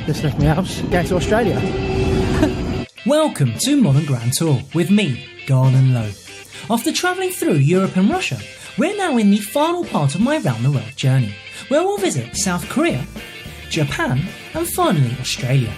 Just left my house, going to Australia. Welcome to Modern Grand Tour with me, Garden Low. After travelling through Europe and Russia, we're now in the final part of my round the world journey, where we'll visit South Korea, Japan and finally Australia.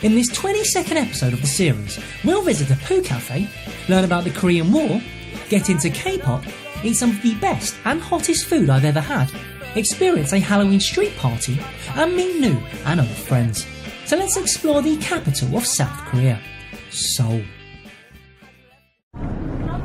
In this 22nd episode of the series, we'll visit a Poo Cafe, learn about the Korean War, get into K-pop, eat some of the best and hottest food I've ever had, experience a Halloween street party and meet new and old friends. So let's explore the capital of South Korea, Seoul.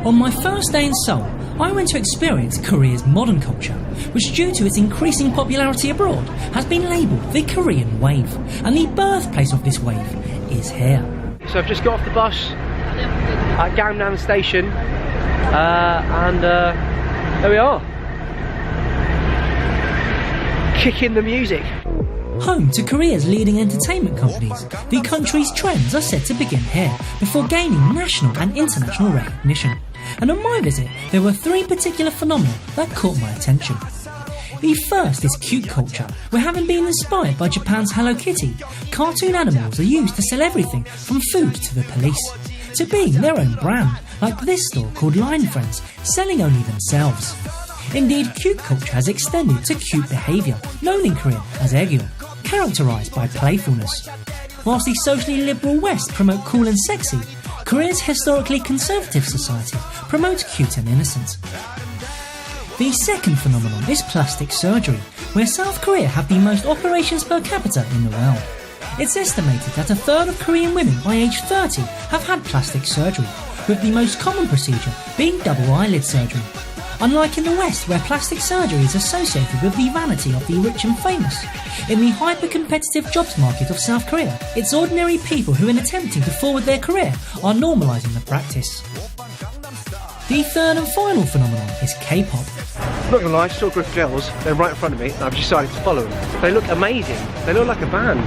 On my first day in Seoul, I went to experience Korea's modern culture, which due to its increasing popularity abroad has been labelled the Korean wave, and the birthplace of this wave is here. So I've just got off the bus at Gangnam station and there we are, kicking the music. Home to Korea's leading entertainment companies, the country's trends are set to begin here before gaining national and international recognition. And on my visit, there were three particular phenomena that caught my attention. The first is cute culture, where having been inspired by Japan's Hello Kitty, cartoon animals are used to sell everything from food to the police, to being their own brand, like this store called Line Friends, selling only themselves. Indeed, cute culture has extended to cute behaviour, known in Korean as aegyo, characterised by playfulness. Whilst the socially liberal West promote cool and sexy, Korea's historically conservative society promotes cute and innocent. The second phenomenon is plastic surgery, where South Korea have the most operations per capita in the world. It's estimated that a third of Korean women by age 30 have had plastic surgery, with the most common procedure being double eyelid surgery. Unlike in the West, where plastic surgery is associated with the vanity of the rich and famous, in the hyper-competitive jobs market of South Korea, it's ordinary people who, in attempting to forward their career, are normalising the practice. The third and final phenomenon is K-pop. I'm not gonna lie, I saw a group of girls, they're right in front of me, and I've decided to follow them. They look amazing, they look like a band.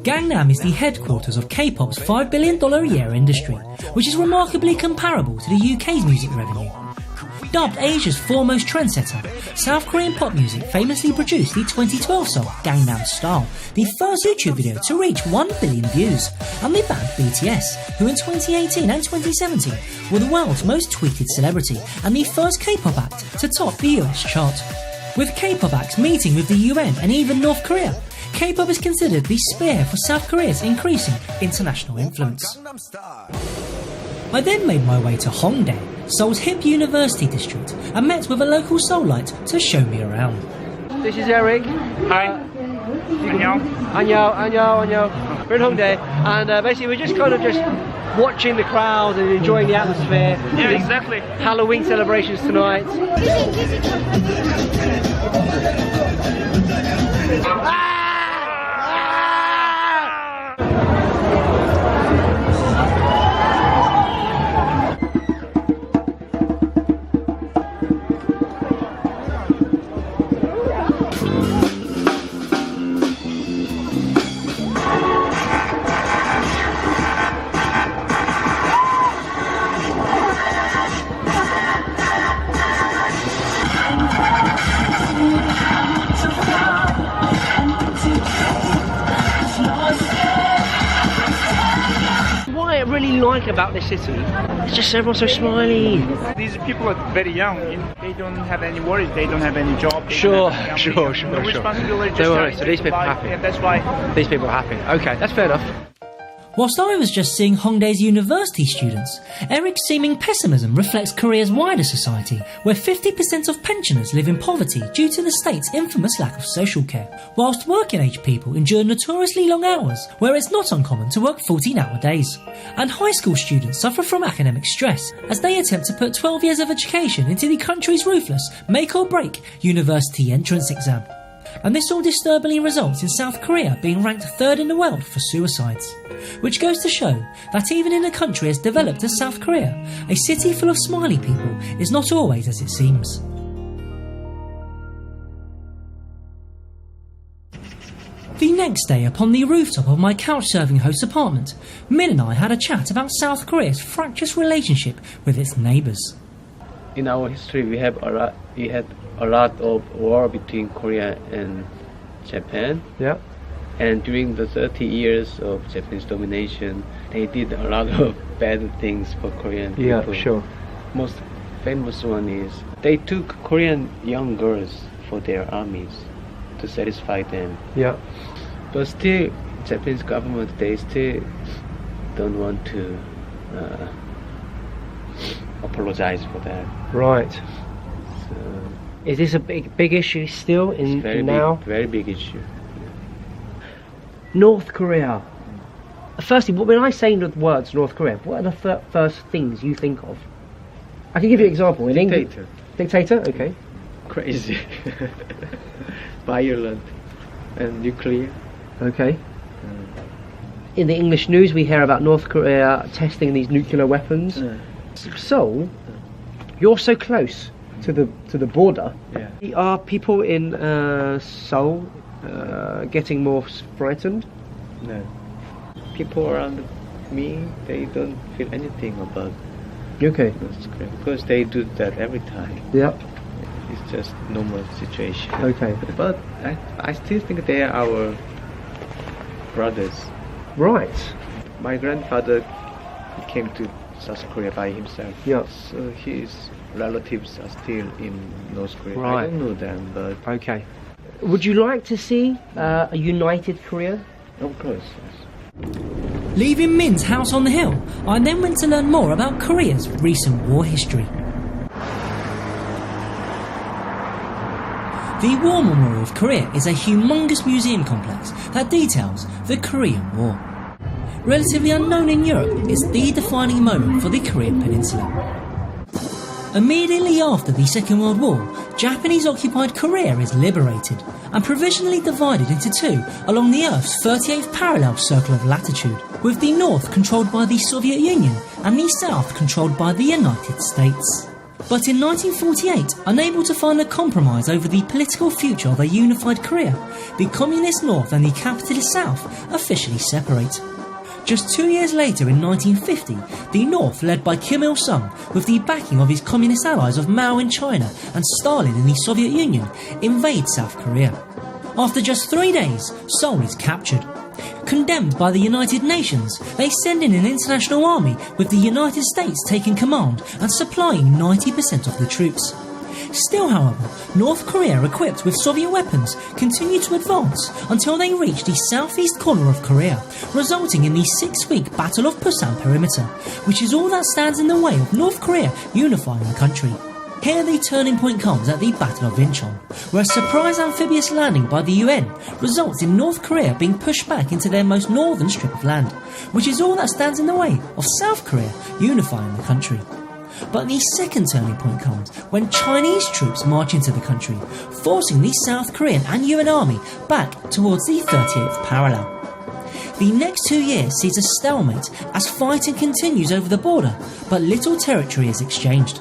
Gangnam is the headquarters of K-pop's $5 billion a year industry, which is remarkably comparable to the UK's music revenue. Dubbed Asia's foremost trendsetter, South Korean pop music famously produced the 2012 song Gangnam Style, the first YouTube video to reach 1 billion views, and the band BTS, who in 2018 and 2017 were the world's most tweeted celebrity and the first K-pop act to top the US chart. With K-pop acts meeting with the UN and even North Korea, K-pop is considered the spear for South Korea's increasing international influence. I then made my way to Hongdae, Seoul's hip university district, and met with a local Seoulite to show me around. This is Eric. Hi. Annyeong. We're in Hongdae, and basically we're just kind of watching the crowd and enjoying the atmosphere. Yeah, exactly. Halloween celebrations tonight. Like about this city, it's just everyone's so smiley. These people are very young, they don't have any worries, they don't have any job. Sure. No responsibility, just Don't worry, so these people are happy. Yeah, that's why. These people are happy. Okay, that's fair enough. Whilst I was just seeing Hongdae's university students, Eric's seeming pessimism reflects Korea's wider society, where 50% of pensioners live in poverty due to the state's infamous lack of social care, whilst working-age people endure notoriously long hours, where it's not uncommon to work 14-hour days. And high school students suffer from academic stress as they attempt to put 12 years of education into the country's ruthless make-or-break university entrance exam. And this all disturbingly results in South Korea being ranked third in the world for suicides. Which goes to show that even in a country as developed as South Korea, a city full of smiley people is not always as it seems. The next day, upon the rooftop of my couch-serving host's apartment, Min and I had a chat about South Korea's fractious relationship with its neighbours. In our history, we had a lot of war between Korea and Japan. Yeah. And during the 30 years of Japanese domination, they did a lot of bad things for Korean people. Yeah, sure. Most famous one is they took Korean young girls for their armies to satisfy them. Yeah. But still, Japanese government, they still don't want to apologize for that. Right. So Is this a big issue still in now? very big issue. North Korea. Firstly, when I say the words North Korea, what are the first things you think of? I can give you an example. In English, Dictator. dictator. Okay. Crazy. Violent and nuclear. Okay. In the English news, we hear about North Korea testing these nuclear weapons. So, you're so close to the border. Yeah. Are people in Seoul getting more frightened? No. People around me, they don't feel anything about Okay. North Korea because they do that every time. Yep. It's just normal situation. Okay. But I still think they are our brothers. Right. My grandfather came to South Korea by himself. Yeah. So his relatives are still in North Korea. Right. I don't know them, but Okay. Would you like to see a united Korea? of course, yes. Leaving Min's house on the hill, I then went to learn more about Korea's recent war history. The War Memorial of Korea is a humongous museum complex that details the Korean War. Relatively unknown in Europe, it's the defining moment for the Korean Peninsula. Immediately after the Second World War, Japanese-occupied Korea is liberated and provisionally divided into two along the Earth's 38th parallel circle of latitude, with the north controlled by the Soviet Union and the south controlled by the United States. But in 1948, unable to find a compromise over the political future of a unified Korea, the Communist North and the capitalist South officially separate. Just 2 years later, in 1950, the North, led by Kim Il-sung, with the backing of his communist allies of Mao in China and Stalin in the Soviet Union, invade South Korea. After just 3 days, Seoul is captured. Condemned by the United Nations, they send in an international army with the United States taking command and supplying 90% of the troops. Still, however, North Korea, equipped with Soviet weapons, continued to advance until they reached the southeast corner of Korea, resulting in the 6-week Battle of Pusan Perimeter, which is all that stands in the way of North Korea unifying the country. Here the turning point comes at the Battle of Incheon, where a surprise amphibious landing by the UN results in North Korea being pushed back into their most northern strip of land, which is all that stands in the way of South Korea unifying the country. But the second turning point comes when Chinese troops march into the country, forcing the South Korean and UN army back towards the 38th parallel. The next 2 years sees a stalemate as fighting continues over the border, but little territory is exchanged.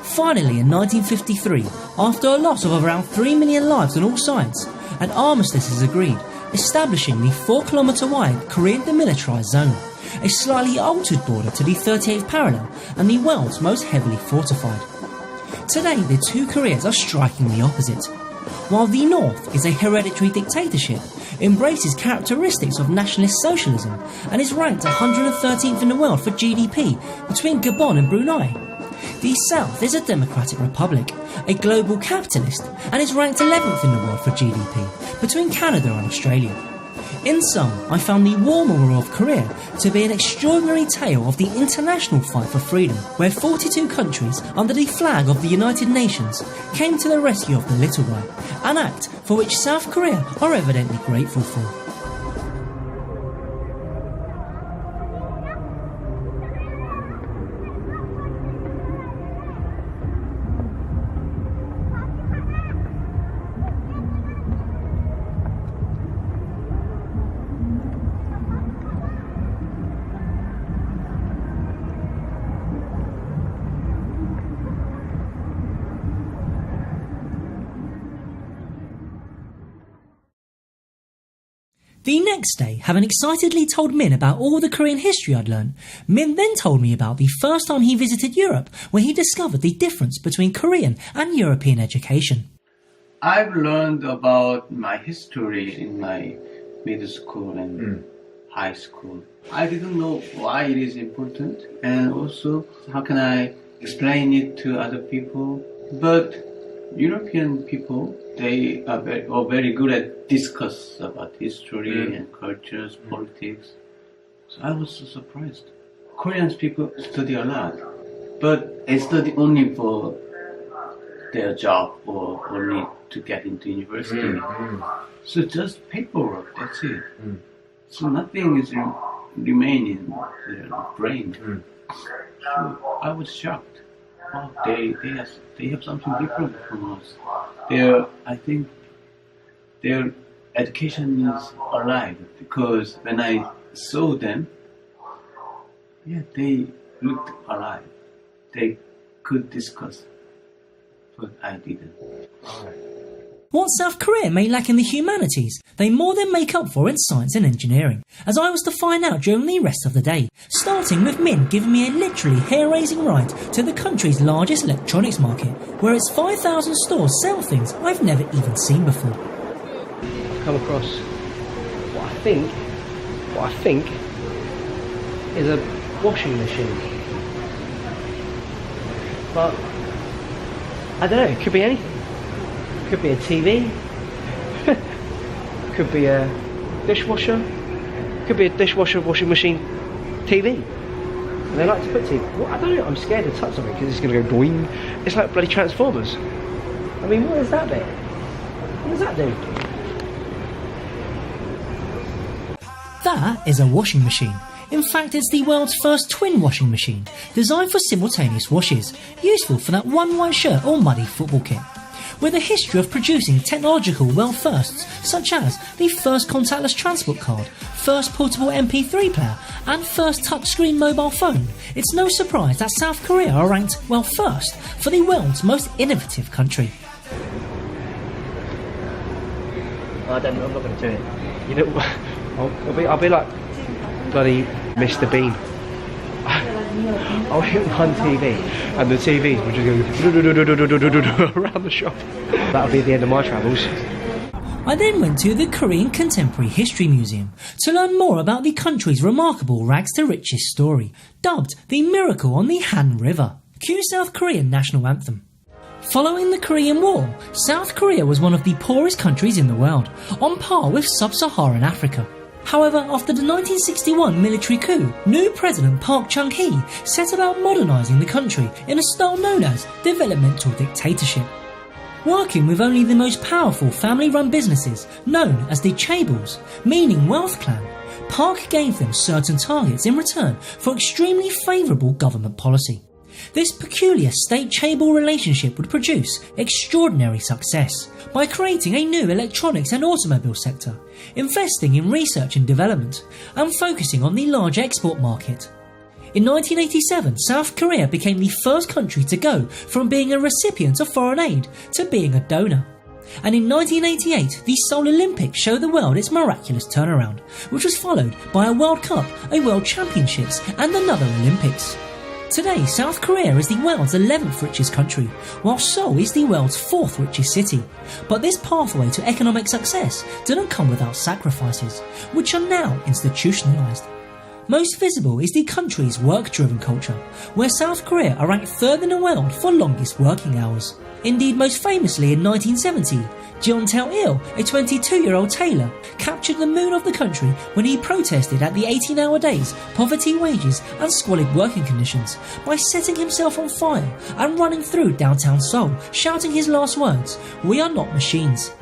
Finally, in 1953, after a loss of around 3 million lives on all sides, an armistice is agreed, establishing the 4-kilometre wide Korean Demilitarised Zone, a slightly altered border to the 38th parallel and the world's most heavily fortified. Today, the two Koreas are strikingly opposite. While the North is a hereditary dictatorship, embraces characteristics of nationalist socialism, and is ranked 113th in the world for GDP between Gabon and Brunei, the South is a democratic republic, a global capitalist, and is ranked 11th in the world for GDP between Canada and Australia. In sum, I found the War Memorial of Korea to be an extraordinary tale of the international fight for freedom, where 42 countries, under the flag of the United Nations, came to the rescue of the little guy, an act for which South Korea are evidently grateful for. The next day, having excitedly told Min about all the Korean history I'd learned, Min then told me about the first time he visited Europe, where he discovered the difference between Korean and European education. I've learned about my history in my middle school and high school. I didn't know why it is important, and also how can I explain it to other people. But European people, they are very good at discuss about history and cultures, politics. So I was so surprised. Korean people study a lot, but they study only for their job or only to get into university. So just paperwork, that's it. So nothing is remaining in their brain. So I was shocked. Oh, they have something different from us. I think their education is alive, because when I saw them, they looked alive. They could discuss, but I didn't. What South Korea may lack in the humanities, they more than make up for in science and engineering, as I was to find out during the rest of the day, starting with Min giving me a literally hair-raising ride to the country's largest electronics market, where its 5,000 stores sell things I've never even seen before. I've come across what I think is a washing machine. But I don't know, it could be anything. Could be a TV, could be a dishwasher, could be a dishwasher, washing machine, TV. And they like to put TV. Well, I don't know, I'm scared to touch something because it's going to go boing. It's like bloody Transformers. I mean, what is that bit? What does that do? That is a washing machine. In fact, it's the world's first twin washing machine, designed for simultaneous washes, useful for that one white shirt or muddy football kit. With a history of producing technological world firsts, such as the first contactless transport card, first portable MP3 player, and first touchscreen mobile phone, it's no surprise that South Korea are ranked, well, first for the world's most innovative country. I'm not going to do it. You know, I'll be like bloody Mr. Bean. I'll hit one TV, and the TVs will just go around the shop. That'll be the end of my travels. I then went to the Korean Contemporary History Museum to learn more about the country's remarkable rags to riches story, dubbed the Miracle on the Han River. Cue South Korean national anthem. Following the Korean War, South Korea was one of the poorest countries in the world, on par with sub-Saharan Africa. However, after the 1961 military coup, new President Park Chung-hee set about modernising the country in a style known as developmental dictatorship. Working with only the most powerful family-run businesses, known as the chaebols, meaning wealth clan, Park gave them certain targets in return for extremely favourable government policy. This peculiar state-chaebol relationship would produce extraordinary success by creating a new electronics and automobile sector, investing in research and development, and focusing on the large export market. In 1987, South Korea became the first country to go from being a recipient of foreign aid to being a donor. And in 1988, the Seoul Olympics showed the world its miraculous turnaround, which was followed by a World Cup, a World Championships, and another Olympics. Today, South Korea is the world's 11th richest country, while Seoul is the world's 4th richest city. But this pathway to economic success didn't come without sacrifices, which are now institutionalised. Most visible is the country's work-driven culture, where South Korea are ranked 3rd in the world for longest working hours. Indeed, most famously in 1970, Jeon Tae-il, a 22-year-old tailor, captured the moon of the country when he protested at the 18-hour days, poverty wages and squalid working conditions by setting himself on fire and running through downtown Seoul, shouting his last words, "We are not machines."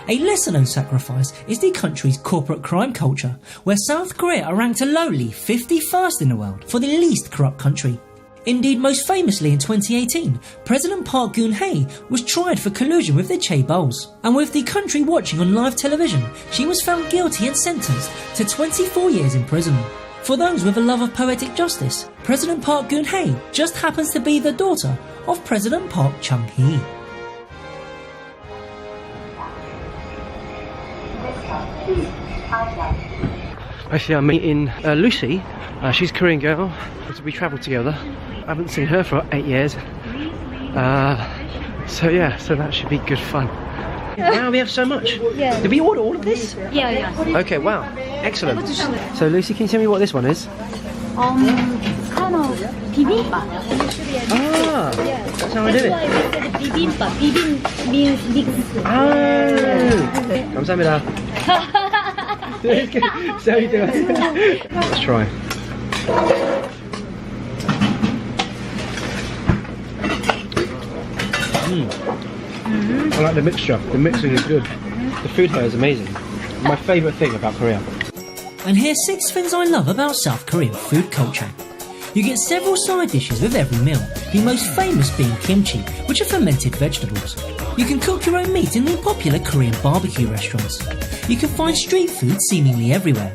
A lesser-known sacrifice is the country's corporate crime culture, where South Korea are ranked a lowly 51st in the world for the least corrupt country. Indeed, most famously in 2018, President Park Geun-hye was tried for collusion with the chaebols, and with the country watching on live television, she was found guilty and sentenced to 24 years in prison. For those with a love of poetic justice, President Park Geun-hye just happens to be the daughter of President Park Chung-hee. Actually, I'm meeting Lucy. She's a Korean girl. We travelled together. I haven't seen her for 8 years. So that should be good fun. Wow, we have so much. Yeah. Did we order all of this? Yeah. Okay, wow. Excellent. So Lucy, can you tell me what this one is? It's kind of bibimbap. Ah, that's how I do it. That's why we said bibimbap. Bibim means mixed. Oh, 감사합니다. So you do it. Let's try. I like the mixture. The mixing is good. The food here is amazing. My favourite thing about Korea. And here's 6 things I love about South Korean food culture. You get several side dishes with every meal, the most famous being kimchi, which are fermented vegetables. You can cook your own meat in the popular Korean barbecue restaurants. You can find street food seemingly everywhere.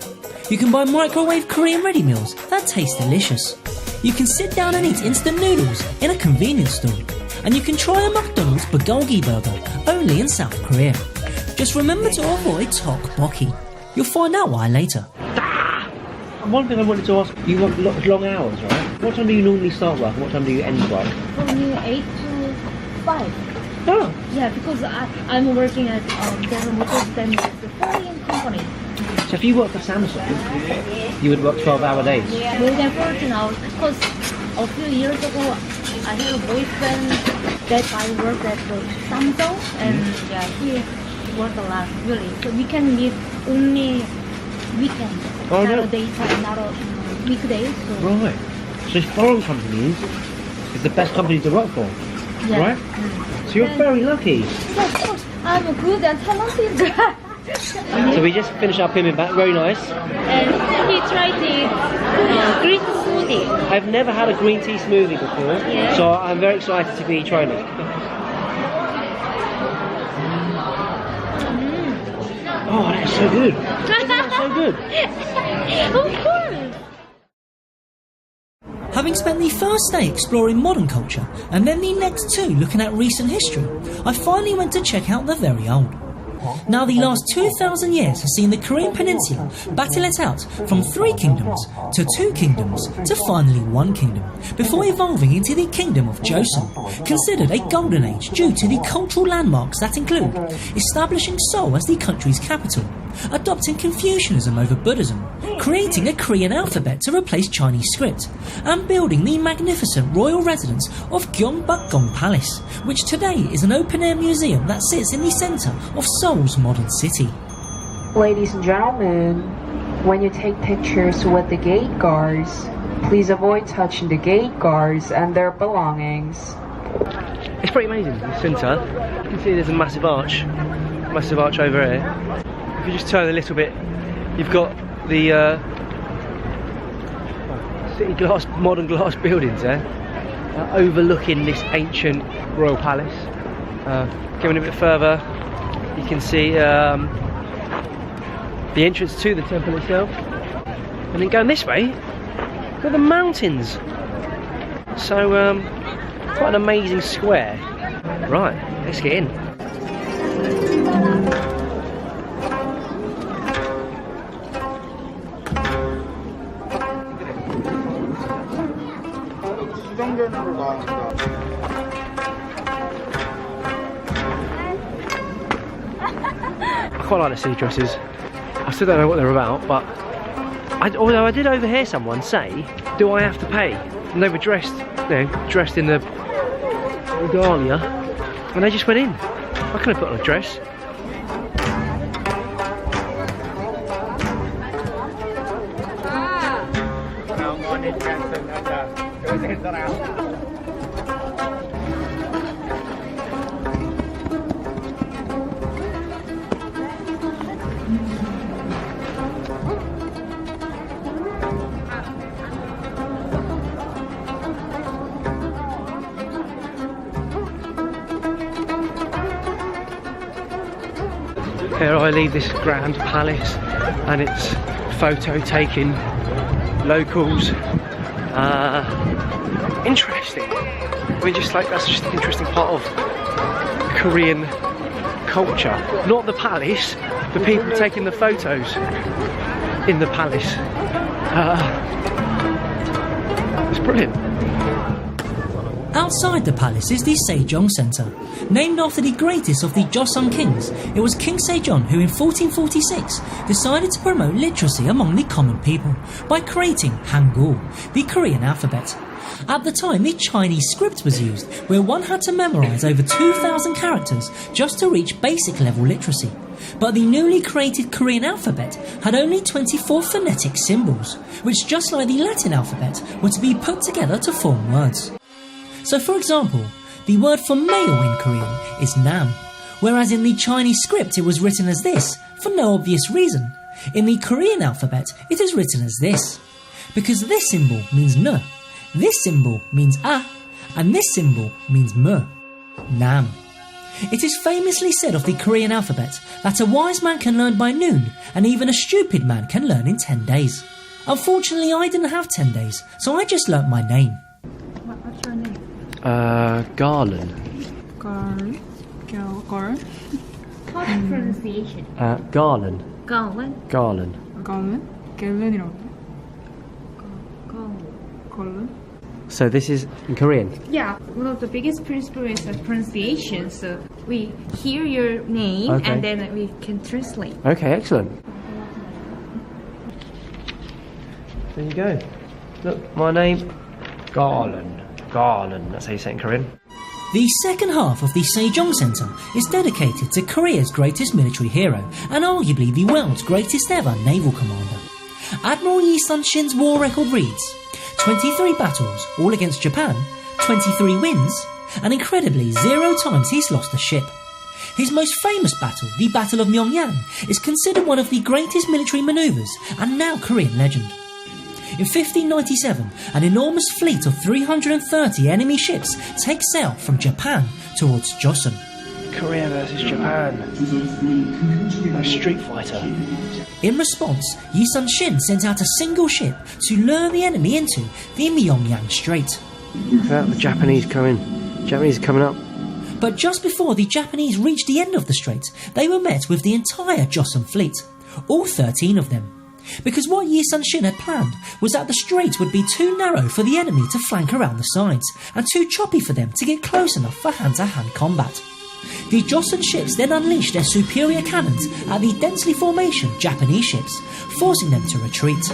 You can buy microwave Korean ready meals that taste delicious. You can sit down and eat instant noodles in a convenience store. And you can try a McDonald's bulgogi burger only in South Korea. Just remember to avoid tteokbokki. You'll find out why later. One thing I wanted to ask, you work long hours, right? What time do you normally start work? What time do you end work? From 8 to 5. Oh, Yeah, because I'm working at Gangnam Korean company. so if you work for Samsung, you would work 12-hour days? More than 14 hours. Because a few years ago, I had a boyfriend that I worked at the Samsung, and he worked a lot, really. So we can meet only weekend, Oh, not no. a daytime, not a weekday. So Right. So foreign companies is the best company to work for, yeah. right? So you're very lucky. Yeah, of course, I'm a good and talented guy. So we just finished our bibimbap, very nice. And he tried the green smoothie. I've never had a green tea smoothie before, Yeah. so I'm very excited to be trying it. Oh, that's so good. That's so good. Of course. Having spent the first day exploring modern culture and then the next 2 looking at recent history, I finally went to check out the very old. Now the last 2,000 years has seen the Korean peninsula battle it out from 3 kingdoms to 2 kingdoms to finally 1 kingdom, before evolving into the kingdom of Joseon, considered a golden age due to the cultural landmarks that include establishing Seoul as the country's capital, adopting Confucianism over Buddhism, creating a Korean alphabet to replace Chinese script, and building the magnificent royal residence of Gyeongbokgung Palace, which today is an open-air museum that sits in the centre of Seoul's modern city. Ladies and gentlemen, when you take pictures with the gate guards, please avoid touching the gate guards and their belongings. It's pretty amazing, the centre. You can see there's a massive arch over here. If you just turn a little bit, you've got the city glass, modern glass buildings there, overlooking this ancient royal palace. Going a bit further, you can see the entrance to the temple itself, and then going this way, got the mountains. So quite an amazing square. Right, let's get in. I quite like the sea dresses. I still don't know what they're about, but although I did overhear someone say, "Do I have to pay?" And they were dressed, dressed in the regalia, and they just went in. I could have put on a dress. Here I leave this grand palace, and it's photo taking locals. Interesting. I mean, just like that's just an interesting part of Korean culture. Not the palace, the people taking the photos in the palace. It's brilliant. Outside the palace is the Sejong Center. Named after the greatest of the Joseon kings, it was King Sejong who in 1446 decided to promote literacy among the common people by creating Hangul, the Korean alphabet. At the time, the Chinese script was used, where one had to memorize over 2,000 characters just to reach basic level literacy. But the newly created Korean alphabet had only 24 phonetic symbols, which just like the Latin alphabet were to be put together to form words. So for example, the word for male in Korean is nam, whereas in the Chinese script it was written as this, for no obvious reason. In the Korean alphabet it is written as this, because this symbol means n, this symbol means a, and this symbol means m, nam. It is famously said of the Korean alphabet that a wise man can learn by noon, and even a stupid man can learn in 10 days. Unfortunately, I didn't have 10 days, so I just learnt my name. What's your name? Garland. Garland. What's pronunciation? Garland. Garland. Garland. Garland. 갤런이라고. Garland. So this is in Korean. Yeah, one of the biggest principle is the pronunciation. So we hear your name Okay. and then we can translate. Okay, excellent. There you go. Look, my name, Garland. Garland, that's how you say it in Korean. The second half of the Sejong Center is dedicated to Korea's greatest military hero and arguably the world's greatest ever naval commander. Admiral Sun-shin's war record reads 23 battles, all against Japan, 23 wins, and incredibly 0 times he's lost a ship. His most famous battle, the Battle of Myeong-dong, is considered one of the greatest military manoeuvres and now Korean legend. In 1597, an enormous fleet of 330 enemy ships takes sail from Japan towards Joseon. Korea versus Japan. A street fighter. In response, Sun-shin sent out a single ship to lure the enemy into the Myeong-dong Strait. Look at the Japanese coming. Japanese are coming up. But just before the Japanese reached the end of the strait, they were met with the entire Joseon fleet, all 13 of them. Because what Sun-shin had planned was that the strait would be too narrow for the enemy to flank around the sides, and too choppy for them to get close enough for hand-to-hand combat. The Joseon ships then unleashed their superior cannons at the densely formationed Japanese ships, forcing them to retreat.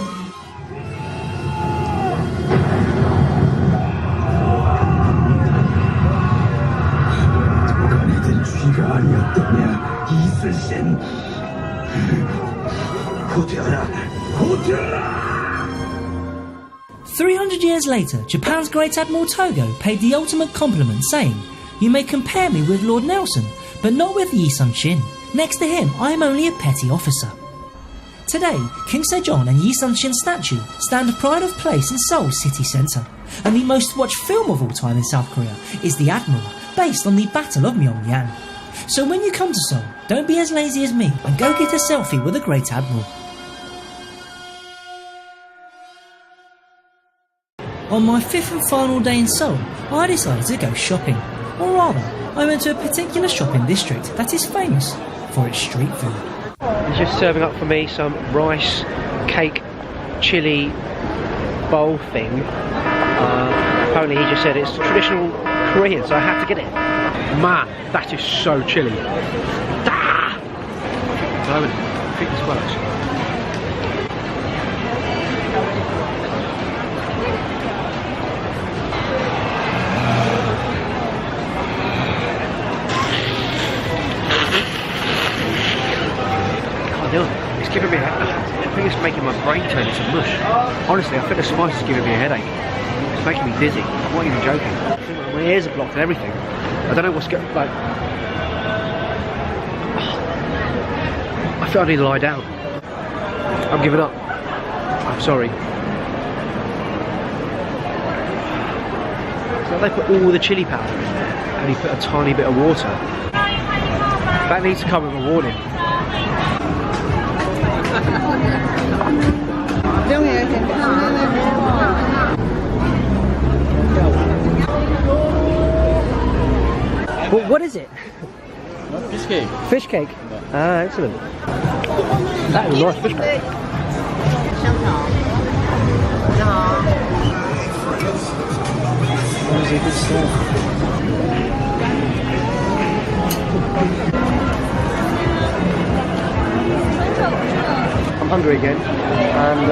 쥐가 아니었더냐, 이순신. 호되어라, 호되어라. 300 years later, Japan's great Admiral Togo paid the ultimate compliment, saying, "You may compare me with Lord Nelson, but not with Sun-shin. Next to him, I am only a petty officer." Today, King Sejong and Sun-shin's statue stand pride of place in Seoul's city centre, and the most watched film of all time in South Korea is The Admiral, based on the Battle of Myeong-dong. So when you come to Seoul, don't be as lazy as me and go get a selfie with the great Admiral. On my 5th and final day in Seoul, I decided to go shopping. Or rather, I went to a particular shopping district that is famous for its street food. He's just serving up for me some rice, cake, chilli bowl thing. Apparently he just said it's traditional Korean, so I have to get it. Man, that is so chilli. Ah! So I think this works. It's giving me a headache. I think it's making my brain turn into mush. Honestly, I think the spice is giving me a headache. It's making me dizzy. I'm not even joking. I think my ears are blocked and everything. I don't know what's going like. I feel I need to lie down. I'm giving up. I'm sorry. So they put all the chili powder in and he put a tiny bit of water. That needs to come with a warning. Well, what is it? Fish cake. Fish cake? Ah, excellent. That is nice fish cake. Honestly, good stuff. I'm hungry again, and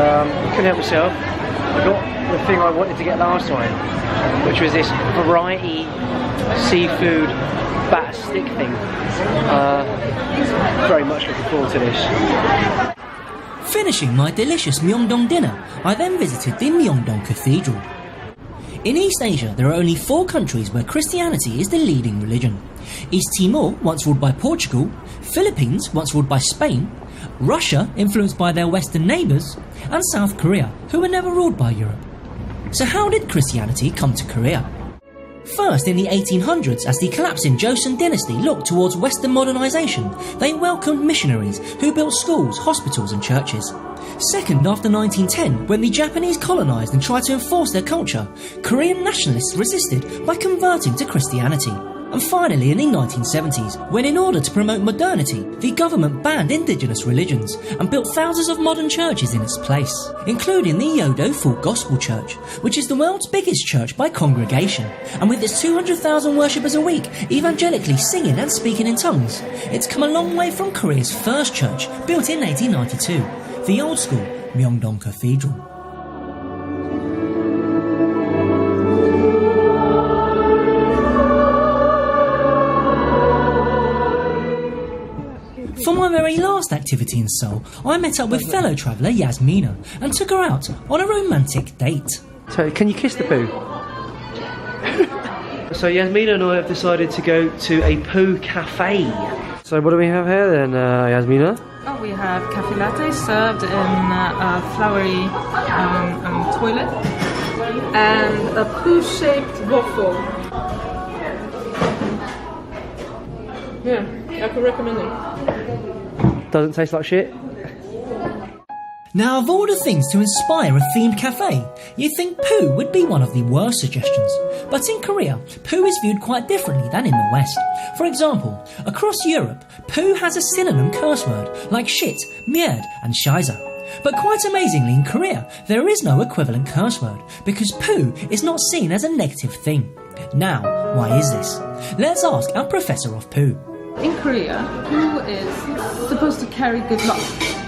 couldn't help myself. I got the thing I wanted to get last time, which was this variety seafood batter stick thing. Very much looking forward to this. Finishing my delicious Myeong-dong dinner, I then visited the Myeong-dong Cathedral. In East Asia, there are only 4 countries where Christianity is the leading religion. East Timor, once ruled by Portugal, Philippines, once ruled by Spain, Russia, influenced by their western neighbours, and South Korea, who were never ruled by Europe. So how did Christianity come to Korea? First, in the 1800s, as the collapsing Joseon dynasty looked towards Western modernisation, they welcomed missionaries who built schools, hospitals and churches. Second, after 1910, when the Japanese colonised and tried to enforce their culture, Korean nationalists resisted by converting to Christianity. And finally, in the 1970s, when in order to promote modernity, the government banned indigenous religions and built thousands of modern churches in its place, including the Yodo Full Gospel Church, which is the world's biggest church by congregation, and with its 200,000 worshippers a week, evangelically singing and speaking in tongues. It's come a long way from Korea's first church, built in 1892, the old school Myeong-dong Cathedral. For my very last activity in Seoul, I met up with fellow traveller Yasmina and took her out on a romantic date. So, can you kiss the poo? So Yasmina and I have decided to go to a Poo Cafe. So what do we have here then, Yasmina? Oh, we have cafe latte served in a flowery toilet and a poo-shaped waffle. Yeah, I could recommend it. Doesn't taste like shit. Now, of all the things to inspire a themed cafe, you'd think poo would be one of the worst suggestions. But in Korea, poo is viewed quite differently than in the West. For example, across Europe, poo has a synonym curse word like shit, merd and shiza. But quite amazingly, in Korea, there is no equivalent curse word because poo is not seen as a negative thing. Now, why is this? Let's ask our professor of poo. In Korea, poo is supposed to carry good luck.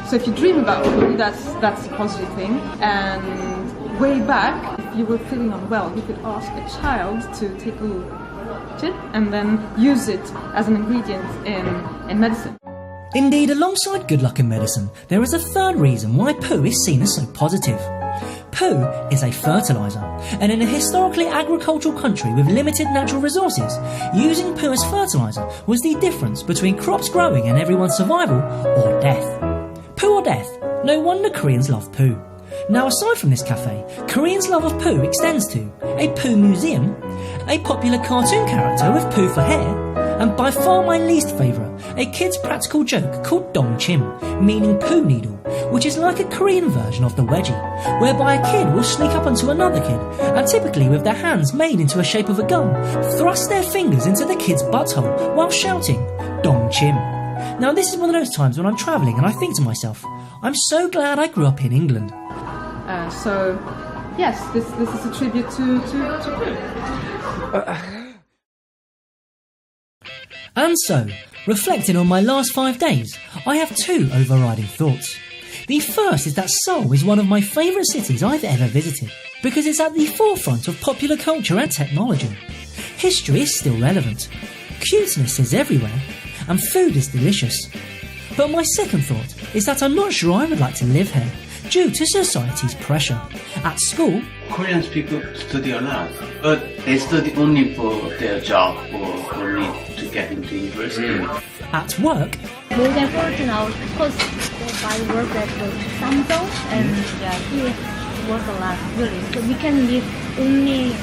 So if you dream about poo, that's a positive thing. And way back, if you were feeling unwell, you could ask a child to take a little shit and then use it as an ingredient in medicine. Indeed, alongside good luck in medicine, there is a third reason why poo is seen as so positive. Poo is a fertiliser, and in a historically agricultural country with limited natural resources, using poo as fertiliser was the difference between crops growing and everyone's survival or death. Poo or death? No wonder Koreans love poo. Now, aside from this cafe, Koreans' love of poo extends to a poo museum, a popular cartoon character with poo for hair, and by far my least favourite, a kid's practical joke called dongchim, meaning poo needle, which is like a Korean version of the wedgie, whereby a kid will sneak up onto another kid, and typically with their hands made into a shape of a gun, thrust their fingers into the kid's butthole while shouting, dongchim. Now, this is one of those times when I'm travelling and I think to myself, I'm so glad I grew up in England. So, yes, this is a tribute to poo. And so, reflecting on my last 5 days, I have 2 overriding thoughts. The first is that Seoul is one of my favourite cities I've ever visited, because it's at the forefront of popular culture and technology. History is still relevant, cuteness is everywhere, and food is delicious. But my second thought is that I'm not sure I would like to live here, due to society's pressure. At school, Korean people study a lot, but they study only for their job or only to get into university. At work, more than 14 hours because I work at the Sejong and he work a lot really. So we can live only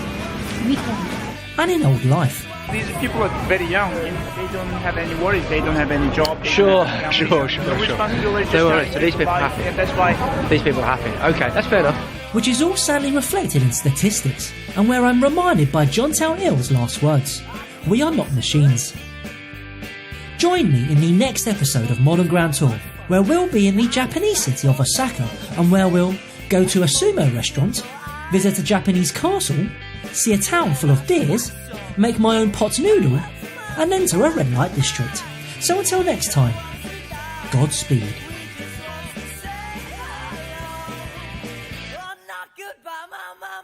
weekends. and in old life. These people are very young. They don't have any worries. They don't have any job. Sure. Responsibility. Don't worry. So these people are happy. And that's why these people are happy. Okay, that's fair enough. Which is all sadly reflected in statistics, and where I'm reminded by John Il-il's last words: we are not machines. Join me in the next episode of Modern Grand Tour, where we'll be in the Japanese city of Osaka, and where we'll go to a sumo restaurant, visit a Japanese castle, see a town full of deers, make my own pot noodle, and enter a red light district. So until next time, Godspeed. Goodbye, mama.